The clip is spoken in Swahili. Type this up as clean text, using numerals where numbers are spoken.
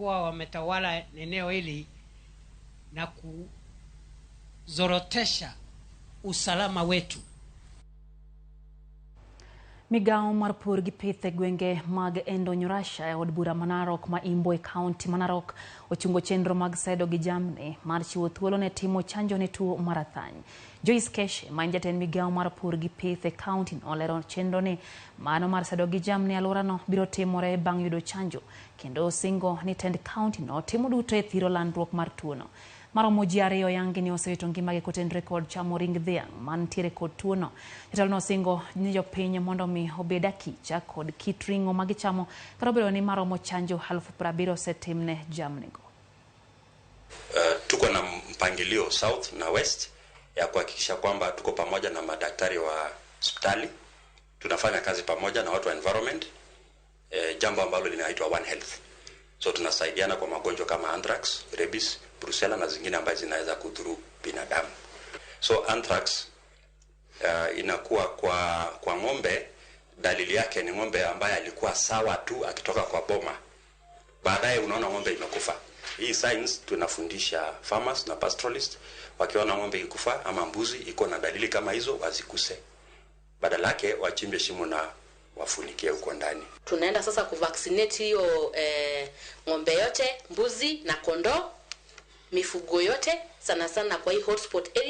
wamekuwa wametawala eneo hili na kuzorotesha usalama wetu. Migago mar pur gi pith e gwenge mag Endonyorasha e od bura Narok ma Imbo e kaunti ma Narok ochungo chenro mag sedo gi jamni mar chiwo thuolo ne timo chanjo ne tuo mar athany. Joyce Keshe ma jatend migago mar pur gi pith e kaunti no olero chenro ni mano mar sedo gi jamni alwora no biro timore bang' yudo chanjo kendo singo ni tend kaunti no timo duto e thiro landruok mar tuo no. Ramogi ariyo yangi ni osewito ngimagi kotenore kod chamo ring dhiang' mantiere kod tuo no. Jatelo no singo ni jopiny mondo mi obed akicha kod kit ring'o ma gichamo kata obedo ni maromo chanjo 70,000 osetimne jamnigo. Tuko na mpangilio south na west ya kuhakikisha kwamba tuko pamoja na madaktari wa hospitali, tunafanya kazi pamoja na watu wa environment, jambo ambalo linaitwa One Health. So tunasaidiana kwa magonjwa kama anthrax, rabies, brucella na zingine ambazo zinaweza kudhuru binadamu. So anthrax inakuwa kwa ng'ombe, dalili yake ni ng'ombe ambaye alikuwa sawa tu akitoka kwa boma. Baadaye unaona ng'ombe imekufa. Hii signs tunafundisha farmers na pastoralists, wakiona ng'ombe ikufa ama mbuzi iko na dalili kama hizo wazikuse. Badala yake wachimbe shimo na wafunikie huko ndani. Tunaenda sasa kuvaccinate hiyo ng'ombe yote, mbuzi na kondoo, mifugo yote sana sana kwa hii hotspot area.